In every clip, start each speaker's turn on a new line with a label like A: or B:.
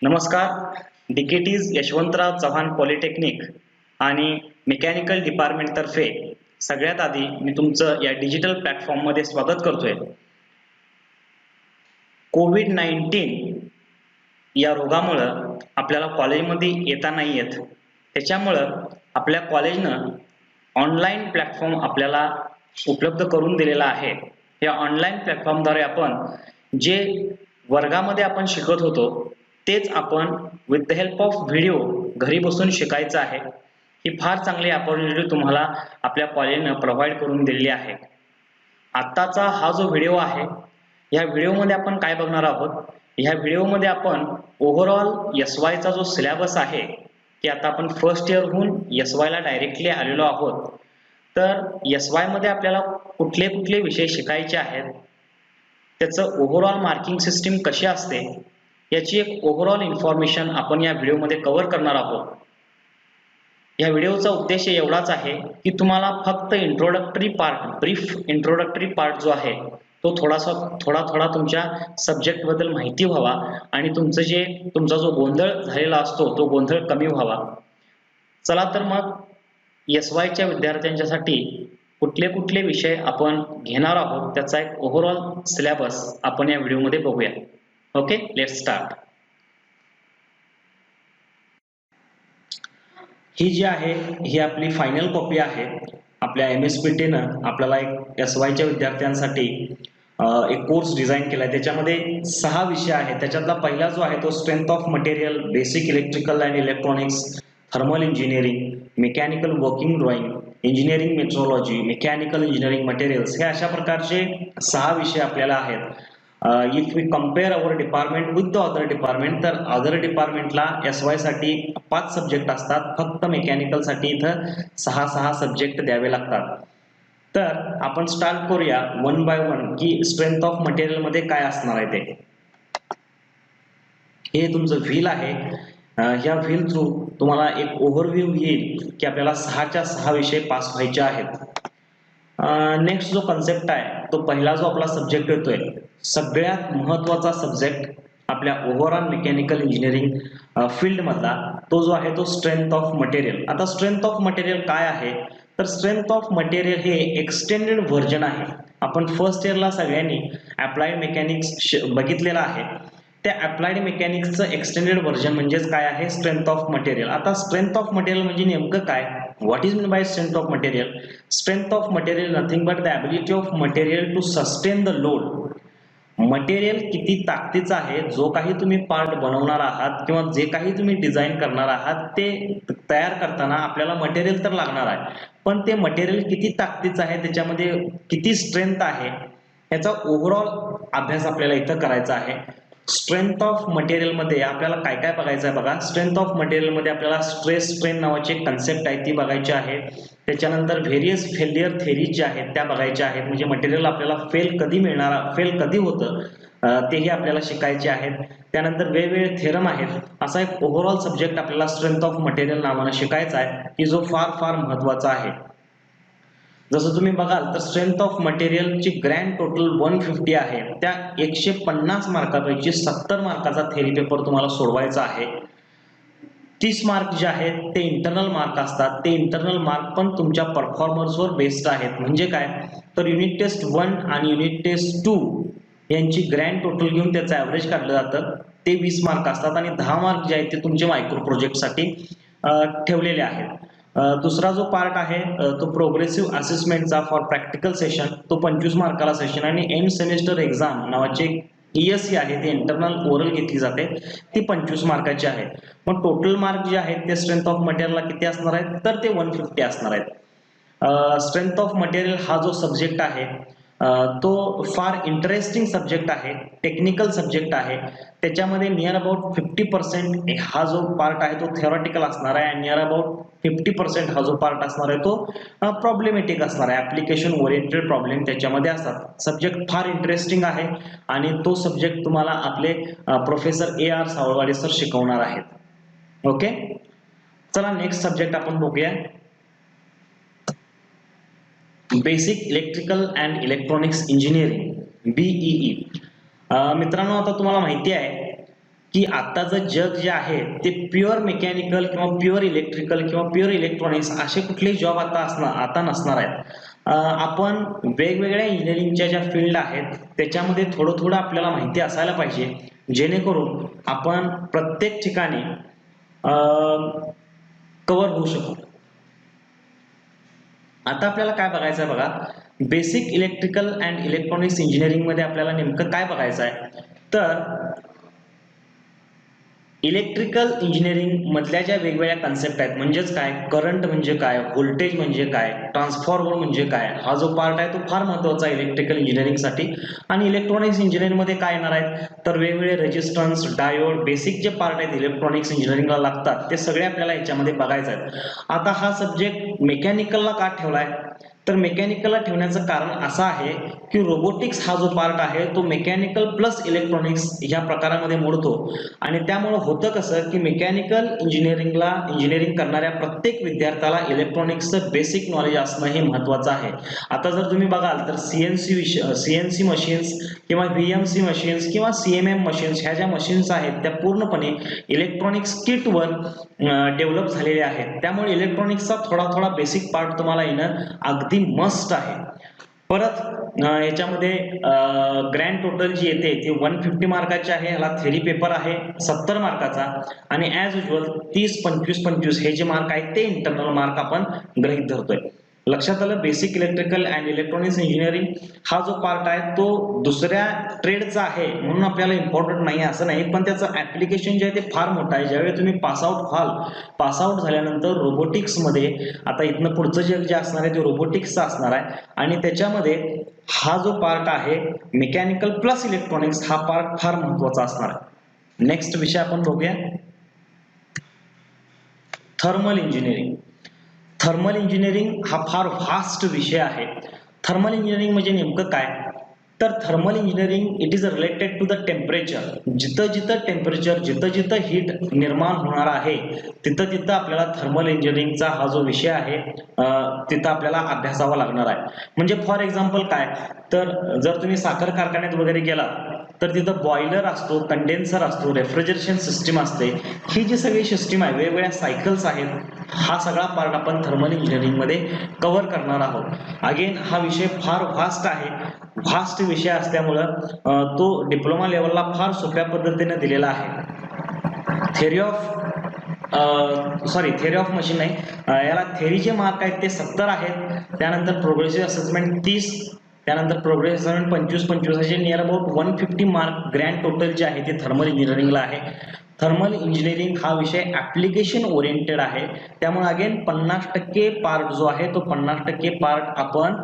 A: नमस्कार. डीकेटीज यशवंतराव चव्हाण पॉलिटेक्निक आणि mechanical department तर्फे सगळ्यात आधी मी तुमचं या डिजिटल प्लॅटफॉर्ममध्ये स्वागत करतोय. कोविड-19 या रोगामुळं आपल्याला कॉलेजमध्ये येता नाही येत. त्याच्यामुळं आपल्या कॉलेजनं ऑनलाईन प्लॅटफॉर्म आपल्याला उपलब्ध करून दिलेला आहे. या ऑनलाईन प्लॅटफॉर्मद्वारे आपण जे वर्गामध्ये आपण शिकत होतो तेच आपण with the help of video घरी बसून शिकायचं आहे. ही फार चांगली अपॉर्च्युनिटी तुम्हाला आपल्या कॉलेजनं प्रोव्हाइड करून दिलेली आहे. आत्ताचा हा जो व्हिडिओ आहे, या व्हिडिओमध्ये आपण काय बघणार आहोत? ह्या व्हिडिओमध्ये आपण ओव्हरऑल SY चा जो सिलेबस आहे की आता आपण फर्स्ट इयरहून SY ला डायरेक्टली आलेलो आहोत. तर SY मध्ये आपल्याला कुठले कुठले विषय शिकायचे आहेत, त्याचं ओव्हरऑल मार्किंग सिस्टीम कशी असते, याची एक ओव्हरऑल इन्फॉर्मेशन आपण या व्हिडिओमध्ये कव्हर करणार आहोत. या व्हिडिओचा उद्देश एवढाच आहे की तुम्हाला फक्त introductory part, brief introductory part जो आहे तो थोडा तुमच्या सब्जेक्ट बद्दल माहिती व्हावा आणि तुमचा जो गोंधळ झालेला असतो तो गोंधळ कमी व्हावा. चला तर मग SY च्या विद्यार्थ्यांच्यासाठी कुठले कुठले विषय आपण घेणार आहोत त्याचा एक ओव्हरऑल सिलेबस आपण या व्हिडिओमध्ये बघूया. Okay, let's start. ही जी आहे ही आपली फायनल कॉपी आहे. आपल्या MSPT नं आपल्याला एक SY च्या विद्यार्थ्यांसाठी एक कोर्स डिझाईन केलाय. त्याच्यामध्ये 6 विषय आहेत. त्याच्यातला पहिला जो आहे तो strength of material, basic electrical and electronics, thermal engineering, mechanical working drawing, engineering metrology, mechanical engineering materials, हे अशा प्रकारचे 6 विषय आपल्याला आहेत. If we compare our department with the other department, तर अदर डिपार्टमेंटला SY साठी 5 सब्जेक्ट असतात, फक्त मेकॅनिकल साठी इथं 6 सब्जेक्ट द्यावे लागतात. तर आपण स्टार्ट करूया वन बाय वन की स्ट्रेंथ ऑफ मटेरियल मध्ये काय असणार आहे ते. हे तुमचं व्हील आहे. ह्या व्हील थ्रू तुम्हाला एक ओव्हरव्ह्यू येईल की आपल्याला 6च्या 6 विषय पास व्हायचे आहेत. नेक्स्ट जो कन्सेप्ट आहे तो पहिला जो आपला सब्जेक्ट येतोय, सगळ्यात महत्वाचा सब्जेक्ट आपल्या ओव्हरऑल मेकॅनिकल इंजिनिअरिंग फील्ड मधला, तो जो आहे तो स्ट्रेंथ ऑफ मटेरियल. आता स्ट्रेंथ ऑफ मटेरियल काय आहे, तर स्ट्रेंथ ऑफ मटेरियल हे एक्सटेंडेड व्हर्जन आहे. आपण फर्स्ट इयरला सगळ्यांनी अप्लाइड मेकॅनिक्स बघितलेला आहे. त्या अप्लाइड मेकॅनिक्सचं एक्सटेंडेड व्हर्जन म्हणजेच काय आहे, स्ट्रेंथ ऑफ मटेरियल. आता स्ट्रेंथ ऑफ मटेरियल म्हणजे नेमकं काय, what is mean by strength of material? Strength of material nothing but the ability of material to sustain the load. Material किती ताकदीचं आहे, जो काही तुम्ही पार्ट बनवणार आहात किंवा जे काही तुम्ही डिझाईन करणार आहात ते तयार करताना आपल्याला मटेरियल तर लागणार आहे, पण ते मटेरियल किती ताकदीचं आहे, त्याच्यामध्ये किती स्ट्रेंथ आहे, याचा ओव्हरऑल अभ्यास आपल्याला इथं करायचा आहे. स्ट्रेंथ ऑफ मटेरियल मध्ये आपल्याला काय काय बघायचं आहे बघा. स्ट्रेंथ ऑफ मटेरियल मध्ये आपल्याला स्ट्रेस स्ट्रेन नावाची एक कन्सेप्ट आहे ती बघायची आहे. त्याच्यानंतर व्हेरियस फेल्युअर थेरीज ज्या आहेत त्या बघायच्या आहेत, म्हणजे मटेरियल आपल्याला फेल कधी होतं तेही आपल्याला शिकायचे आहेत. त्यानंतर वेगवेगळे थेरम आहेत. असा एक ओव्हरऑल सब्जेक्ट आपल्याला स्ट्रेंथ ऑफ मटेरियल नावानं शिकायचा आहे की जो फार महत्वाचा आहे. जसं तुम्ही बघाल तर स्ट्रेंथ ऑफ मटेरियलची ग्रँड टोटल 150 आहे. त्या 150 मार्कापैकी 70 मार्काचा थेरी पेपर तुम्हाला सोडवायचा आहे. 30 मार्क जे आहेत ते इंटरनल मार्क असतात. ते इंटरनल मार्क पण तुमच्या परफॉर्मन्सवर बेस्ड आहेत. म्हणजे काय, तर युनिट टेस्ट 1 आणि युनिट टेस्ट 2 यांची ग्रँड टोटल घेऊन त्याचं ॲव्हरेज काढलं जातं. ते 20 मार्क असतात आणि 10 मार्क जे आहेत ते तुमचे मायक्रो प्रोजेक्टसाठी ठेवलेले आहेत. दुसरा जो पार्ट आहे तो प्रोग्रेसिव्ह असेसमेंटचा फॉर प्रॅक्टिकल सेशन, तो 25 मार्काला सेशन, आणि एंड सेमेस्टर एक्झाम नावाचे ESE आहे ते इंटरनल ओरल घेतली जाते, ती 25 मार्काची आहे. मग टोटल मार्क जे आहेत ते स्ट्रेंथ ऑफ मटेरियलला किती असणार आहेत, तर ते 150 असणार आहेत. स्ट्रेंथ ऑफ मटेरियल हा जो सब्जेक्ट आहे तो फार इंटरेस्टिंग सब्जेक्ट आहे, टेक्निकल सब्जेक्ट आहे. त्याच्यामध्ये नियर अबाउट 50% हा जो पार्ट आहे तो थेरॉटिकल असणार आहे आणि नियर अबाउट 50% हा जो पार्ट असणार आहे तो प्रॉब्लेमॅटिक असणार आहे. ऍप्लिकेशन ओरिएंटेड प्रॉब्लेम त्याच्यामध्ये असतात. सब्जेक्ट फार इंटरेस्टिंग आहे आणि तो सब्जेक्ट तुम्हाला आपले प्रोफेसर AR सावळवाडे सर शिकवणार आहेत. ओके, चला नेक्स्ट सब्जेक्ट आपण बघूया, basic electrical and electronics engineering, BEE. मित्रांनो, आता तुम्हाला माहिती आहे की आताचं जग जे आहे ते प्युअर मेकॅनिकल किंवा प्युअर इलेक्ट्रिकल किंवा प्युअर इलेक्ट्रॉनिक्स असे कुठलेही जॉब आता नसणार आहेत. आपण वेगवेगळ्या इंजिनिअरिंगच्या ज्या फील्ड आहेत त्याच्यामध्ये थोडं थोडं आपल्याला माहिती असायला पाहिजे, जेणेकरून आपण प्रत्येक ठिकाणी कव्हर होऊ शकू. आता आपल्याला काय बघायचं आहे बघा, basic electrical and electronics engineering मध्ये आपल्याला नेमकं काय बघायचं आहे, तर इलेक्ट्रिकल इंजिनिअरिंग मधल्या ज्या वेगवेगळ्या कन्सेप्ट आहेत, म्हणजेच काय, करंट म्हणजे काय, व्होल्टेज म्हणजे काय, ट्रान्सफॉर्मर म्हणजे काय, हा जो पार्ट आहे तो फार महत्त्वाचा आहे इलेक्ट्रिकल इंजिनिअरिंगसाठी. आणि इलेक्ट्रॉनिक्स इंजिनिअरिंग मध्ये काय येणार आहेत, तर वेगवेगळे रेजिस्टन्स, डायोड, बेसिक जे पार्ट आहेत इलेक्ट्रॉनिक्स इंजिनिअरिंगला लागतात ते सगळे आपल्याला याच्यामध्ये बघायचं आहे. आता हा सब्जेक्ट मेकॅनिकलला का ठेवलाय, तर मेकॅनिकलला ठेवण्याचं कारण असं आहे की रोबोटिक्स हा जो पार्ट आहे तो मेकॅनिकल प्लस इलेक्ट्रॉनिक्स ह्या प्रकारामध्ये मोडतो. आणि त्यामुळे होतं कसं की मेकॅनिकल इंजिनिअरिंग करणाऱ्या प्रत्येक विद्यार्थ्याला इलेक्ट्रॉनिक्सचं बेसिक नॉलेज असणं हे महत्त्वाचं आहे. आता जर तुम्ही बघाल तर सीएनसी मशीन्स किंवा व्हीएमसी मशीन्स किंवा सीएमएम मशीन्स ह्या ज्या मशीन्स आहेत त्या पूर्णपणे इलेक्ट्रॉनिक्स किटवर डेव्हलप झालेल्या आहेत. त्यामुळे इलेक्ट्रॉनिक्सचा थोडा थोडा बेसिक पार्ट तुम्हाला येणं अगदी मस्ट आहे. परत याच्यामध्ये ग्रँड टोटल जी येते ती 150 मार्काची आहे. ह्याला थेरी पेपर आहे 70 मार्काचा, आणि ॲज युजल 30, 25, 25 हे जे मार्क आहेत ते इंटरनल मार्क आपण गृहीत धरतोय. लक्षात आलं, basic electrical and electronics engineering हा जो पार्ट आहे तो दुसऱ्या ट्रेडचा आहे म्हणून आपल्याला इम्पॉर्टंट नाही असं नाही, पण त्याचं ऍप्लिकेशन जे आहे ते फार मोठं आहे. ज्यावेळी तुम्ही पासआउट झाल्यानंतर रोबोटिक्समध्ये आता इथनं पुढचं जग जे असणार आहे ते रोबोटिक्सचं असणार आहे, आणि त्याच्यामध्ये हा जो पार्ट आहे मेकॅनिकल प्लस इलेक्ट्रॉनिक्स हा पार्ट फार महत्वाचा असणार आहे. नेक्स्ट विषय आपण बघूया, थर्मल इंजिनिअरिंग. थर्मल इंजिनिअरिंग हा फार व्हास्ट विषय आहे. थर्मल इंजिनिअरिंग म्हणजे नेमकं काय, तर thermal engineering it is related to the temperature. जिथं जिथं टेम्परेचर, जिथं जिथं हीट निर्माण होणार आहे तिथं तिथं आपल्याला थर्मल इंजिनिअरिंगचा हा जो विषय आहे तिथं आपल्याला अभ्यासावा लागणार आहे. म्हणजे फॉर एक्झाम्पल काय, तर जर तुम्ही साखर कारखान्यात वगैरे गेला तर तिथं बॉयलर असतो, कंडेन्सर असतो, रेफ्रिजरेशन सिस्टीम असते. ही जी सगळी सिस्टीम आहे, वेगवेगळ्या सायकल्स आहेत, हा सगळा पार्ट आपण थर्मल इंजिनिअरिंग मध्ये कव्हर करणार आहोत. अगेन हा विषय फार व्हास्ट आहे. व्हास्ट विषय असल्यामुळं तो डिप्लोमा लेवलला फार सोप्या पद्धतीने दिलेला आहे. थेरी ऑफ मशीन नाही, याला थेरीचे मार्क आहेत ते 70 आहेत. त्यानंतर प्रोग्रेसिव्ह असेसमेंट 30, त्यानंतर प्रोग्रेसिव्ह असेसमेंट 25 असे near about 150 mark grand total जे आहे ते थर्मल इंजिनिअरिंगला आहे. थर्मल इंजिनिअरिंग हा विषय ऍप्लिकेशन ओरिएंटेड आहे. त्यामुळे अगेन 50% पार्ट जो आहे तो 50% पार्ट आपण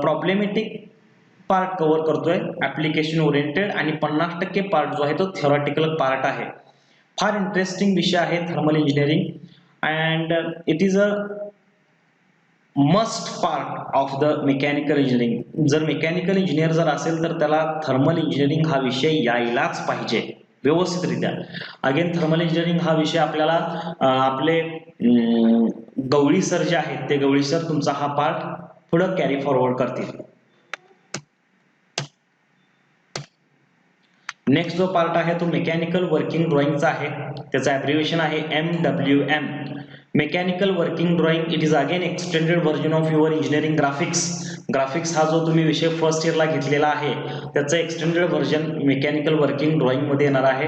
A: प्रॉब्लेमॅटिक पार्ट कव्हर करतोय ऍप्लिकेशन ओरिएंटेड, आणि 50% पार्ट जो आहे तो थेरॉटिकल पार्ट आहे. फार इंटरेस्टिंग विषय आहे thermal engineering, and it is a must part of the mechanical engineering. जर मेकॅनिकल इंजिनियर जर असेल तर त्याला थर्मल इंजिनिअरिंग हा विषय यायलाच पाहिजे व्यवस्थितरित्या. अगेन थर्मल इंजिनिअरिंग हा विषय आपल्याला आपले गवळी सर जे आहेत ते गवळी सर तुमचा हा पार्ट पुढे कॅरी फॉरवर्ड करतील. नेक्स्ट जो पार्ट आहे तो मेकॅनिकल वर्किंग ड्रॉइंगचा आहे. त्याचं ॲब्रिव्हिएशन आहे MWM. Mechanical working drawing it is again extended version of your engineering graphics. Graphics हा जो तुम्ही विषय फर्स्ट इयरला घेतलेला आहे त्याचं extended version mechanical working drawing मध्ये येणार आहे.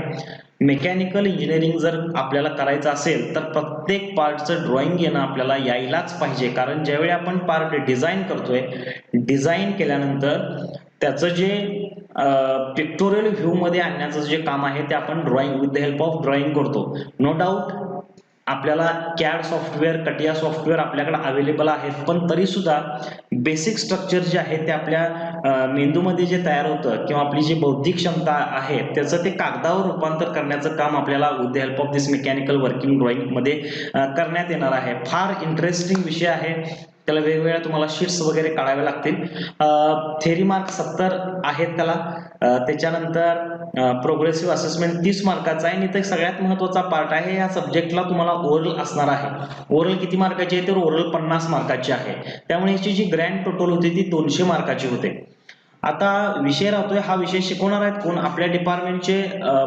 A: मेकॅनिकल इंजिनिअरिंग जर आपल्याला करायचं असेल तर प्रत्येक पार्टचं ड्रॉइंग येणं आपल्याला यायलाच पाहिजे, कारण ज्यावेळी आपण पार्ट डिझाईन करतोय, डिझाईन केल्यानंतर त्याचं जे पिक्टोरियल व्ह्यू मध्ये आणण्याचं जे काम आहे ते आपण drawing with the help of drawing करतो. नो डाऊट आपल्याला कॅड सॉफ्टवेअर, कटिया सॉफ्टवेअर आपल्याकडे अवेलेबल आहेत, पण तरी सुद्धा बेसिक स्ट्रक्चर जे आहे ते आपल्या मेंदूमध्ये जे तयार होतं किंवा आपली जी बौद्धिक क्षमता आहे त्याचं ते कागदावर रूपांतर करण्याचं काम आपल्याला with the help of this mechanical working drawing मध्ये करण्यात येणार आहे. फार इंटरेस्टिंग विषय आहे. त्याला वेगवेगळ्या तुम्हाला शीट्स वगैरे काढावे लागतील. थेरी मार्क 70 आहेत त्याला. त्याच्यानंतर प्रोग्रेसिव्ह असेसमेंट 30 मार्काचा आहे, आणि ते सगळ्यात महत्त्वाचा पार्ट आहे. या सब्जेक्टला तुम्हाला ओरल असणार आहे. ओरल किती मार्काची आहे तर ओरल 50 मार्काची आहे. त्यामुळे याची जी ग्रँड टोटल होती ती 200 मार्काची होते. आता विषय राहतोय, हा विषय शिकवणार आहेत कोण? आपल्या डिपार्टमेंटचे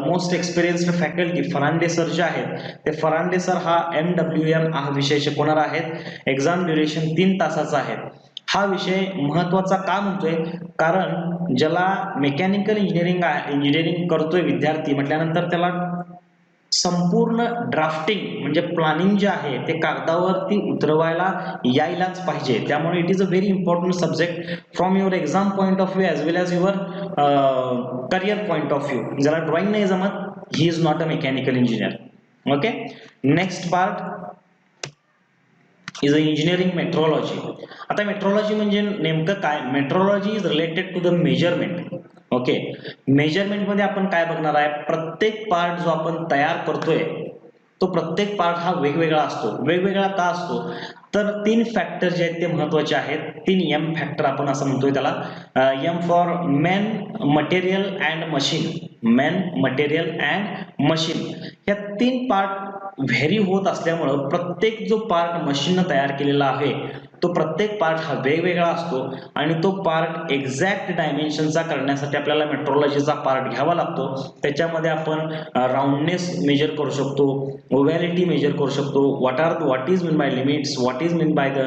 A: most experienced faculty Farande sir जे आहेत, ते फरांडे सर हा MWM हा विषय शिकवणार आहेत. एक्झाम ड्युरेशन 3 तासाचा आहे. हा विषय महत्वाचा का म्हणतोय? कारण ज्याला मेकॅनिकल इंजिनिअरिंग करतोय विद्यार्थी म्हटल्यानंतर त्याला संपूर्ण ड्राफ्टिंग म्हणजे प्लॅनिंग जे आहे ते कागदावरती उतरवायला यायलाच पाहिजे. त्यामुळे it is a very important subject from your exam point of view as well as your career point of view. ज्याला ड्रॉइंग नाही जमत, he is not a mechanical engineer. Okay, next part is a engineering metrology. आता metrology म्हणजे नेमकं काय? Metrology is related to the measurement. Okay, measurement मध्ये आपण काय बघणार आहे? प्रत्येक पार्ट जो आपण तयार करतोय तो प्रत्येक पार्ट हा वेगवेगळा असतो. वेगवेगळा का असतो? तर 3 फॅक्टर जे आहेत ते महत्वाचे आहेत. 3 M फॅक्टर आपण असं म्हणतोय त्याला. M for man, material and machine. Man, material and machine. या 3 पार्ट व्हेरी होत असल्यामुळं प्रत्येक जो पार्ट मशीननं तयार केलेला आहे तो प्रत्येक पार्ट हा वेगवेगळा असतो आणि तो पार्ट एक्झॅक्ट डायमेन्शनचा करण्यासाठी आपल्याला मेट्रोलॉजीचा पार्ट घ्यावा लागतो. त्याच्यामध्ये आपण राऊंडनेस मेजर करू शकतो, ओव्हॅलिटी मेजर करू शकतो, what is mean by limits, what is mean by the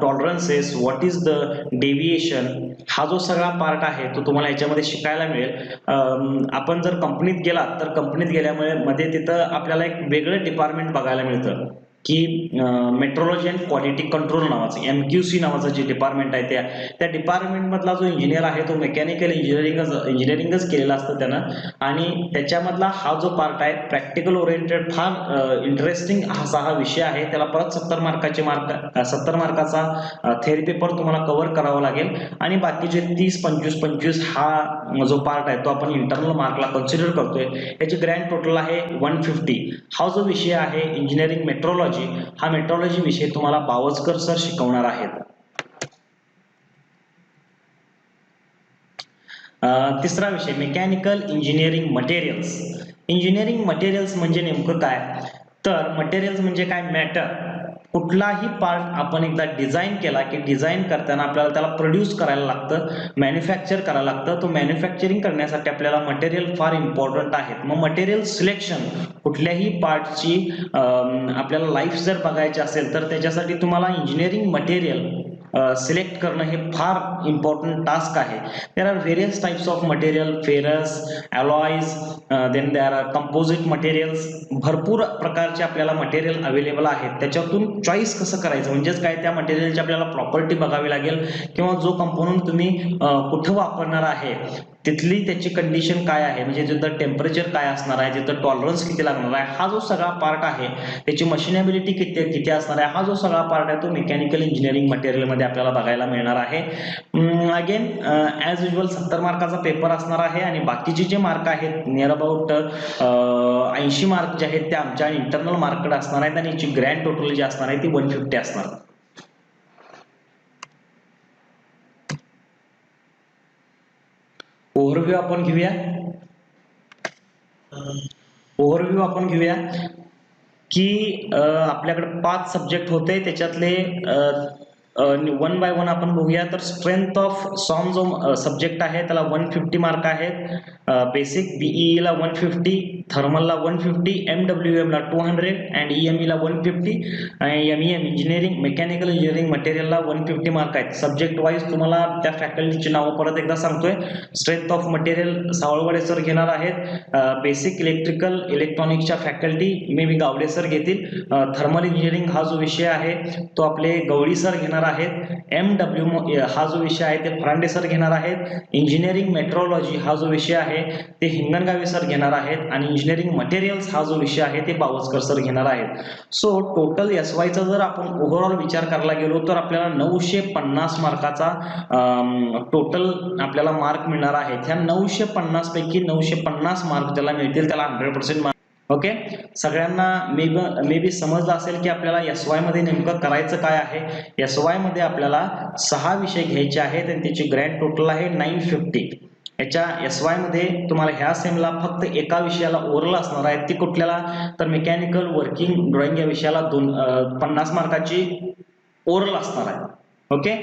A: tolerances, what is the deviation. हा जो सगळा पार्ट आहे तो तुम्हाला याच्यामध्ये शिकायला मिळेल. आपण जर कंपनीत गेलात तर कंपनीत गेल्यामुळे मध्ये तिथं आपल्याला एक वेगळं डिपार्टमेंट बघायला मिळतं की मेट्रोलॉजी अँड क्वालिटी कंट्रोल नावाचं MQC नावाचं जे डिपार्टमेंट आहे त्या डिपार्टमेंट मधला जो इंजिनियर आहे तो मेकॅनिकल इंजिनिअरिंगच केलेला असतं त्यानं. आणि त्याच्यामधला हा जो पार्ट आहे प्रॅक्टिकल ओरिएंटेड, फार इंटरेस्टिंग असा हा विषय आहे. त्याला परत 70 मार्काचा थेअरी पेपर तुम्हाला कव्हर करावा लागेल आणि बाकीचे 30-25 हा जो पार्ट आहे तो आपण इंटरनल मार्कला कन्सिडर करतोय. याची ग्रँड टोटल आहे 150. हा जो विषय आहे इंजिनिअरिंग मेट्रोलॉजी, हा मेट्रोलॉजी विषय तुम्हाला बावस्कर सर शिकवणार आहेत. तिसरा विषय mechanical engineering materials. Engineering materials म्हणजे नेमकं काय? तर मटेरियल्स म्हणजे काय? मॅटर. कुठलाही पार्ट आपण एकदा डिझाईन केला की डिझाईन करताना आपल्याला त्याला प्रोड्यूस करायला लागतं, मॅन्युफॅक्चर करायला लागतं. तो मॅन्युफॅक्चरिंग करण्यासाठी आपल्याला मटेरियल फार इम्पॉर्टंट आहेत. मग मटेरियल सिलेक्शन, कुठल्याही पार्टची आपल्याला लाईफ जर बघायची असेल तर त्याच्यासाठी तुम्हाला इंजिनिअरिंग मटेरियल सिलेक्ट करणं हे फार इम्पॉर्टंट टास्क आहे. There are various types of material, ferrous, alloys, then there are composite materials. भरपूर प्रकारचे आपल्याला मटेरियल अवेलेबल आहेत. त्याच्यातून चॉईस कसं करायचं म्हणजेच काय, त्या मटेरियलची आपल्याला प्रॉपर्टी बघावी लागेल किंवा जो कंपोनंट तुम्ही कुठं वापरणार आहे तिथली त्याची कंडिशन काय आहे, म्हणजे तिथं टेम्परेचर काय असणार आहे, तिथं टॉलरन्स किती लागणार आहे, हा जो सगळा पार्ट आहे त्याची मशिनेबिलिटी किती असणार आहे, हा जो सगळा पार्ट आहे तो मेकॅनिकल इंजिनिअरिंग मटेरियलमध्ये आपल्याला बघायला मिळणार आहे. अगेन ॲज युजल 70 मार्काचा पेपर असणार आहे आणि बाकीचे जे मार्क आहेत नियर अबाउट 80 मार्क जे आहेत ते आमच्या इंटरनल मार्ककडे असणार आहेत आणि याची ग्रँड टोटल जी असणार आहे ती 150 असणार. ओव्हरव्ह्यू आपण घेऊया. की आपल्याकडे 5 सब्जेक्ट होते त्याच्यातले 1 बाय 1 आपण बघूया. तर स्ट्रेंथ ऑफ सॉम जो सब्जेक्ट आहे त्याला 150 मार्क आहेत. बेसिक BEE ला 150, थर्मलला 150, MWM ला 200 अँड EME ला 150 आणि MEM इंजिनिअरिंग मेकॅनिकल इंजिनिअरिंग मटेरियलला 150 मार्क आहेत. सब्जेक्ट वाईज तुम्हाला त्या फॅकल्टीची नावं परत एकदा सांगतोय. Strength of material Savalwade sir घेणार आहेत. बेसिक इलेक्ट्रिकल इलेक्ट्रॉनिक्सच्या faculty M B Gawade sir घेतील. थर्मल इंजिनिअरिंग हा जो विषय आहे तो आपले गवळी सर घेणार आहेत. MWM हा जो विषय आहे ते फरांडे सर घेणार आहेत. इंजिनिअरिंग मेट्रोलॉजी हा जो विषय आहे ते हिंगणगावे सर घेणार आहेत आणि इंजिनिअरिंग मटेरियल्स हा जो विषय आहे ते बावस्कर सर घेणार आहेत. सो टोटल SY चा जर आपण ओव्हरऑल विचार करायला गेलो तर आपल्याला 950 मार्काचा टोटल आपल्याला मार्क मिळणार आहेत. ह्या 950 पैकी 950 मार्क ज्याला मिळतील त्याला 100% मार्क. ओके, सगळ्यांना मे बी समजलं असेल की आपल्याला SY मध्ये नेमकं करायचं काय आहे. SY मध्ये आपल्याला 6 विषय घ्यायचे आहेत आणि त्याची ग्रँड टोटल आहे 950. याच्या SY मध्ये तुम्हाला ह्या सेमला फक्त एका विषयाला ओरल असणार आहे. ती कुठल्याला? तर मेकॅनिकल वर्किंग ड्रॉइंग या विषयाला 50 मार्काची ओरल असणार आहे. ओके,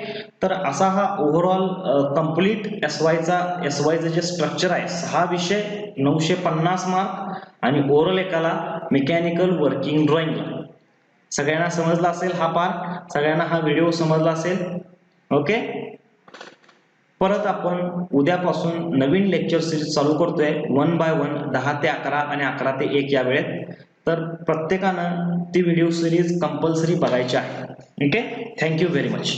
A: तर असा हा ओव्हरऑल कंप्लीट एसवायचं जे स्ट्रक्चर आहे, 6 विषय 950 मार्क आणि ओरल एकाला मेकॅनिकल वर्किंग ड्रॉइंगला. सगळ्यांना समजला असेल हा पार्ट, सगळ्यांना हा व्हिडिओ समजला असेल. ओके, परत आपण उद्यापासून नवीन लेक्चर सिरीज चालू करतोय 1 बाय 1, 10 ते 11 आणि 11 ते 1 या वेळेत. तर प्रत्येकानं ती व्हिडिओ सिरीज कंपल्सरी बघायची आहे. Okay, thank you very much.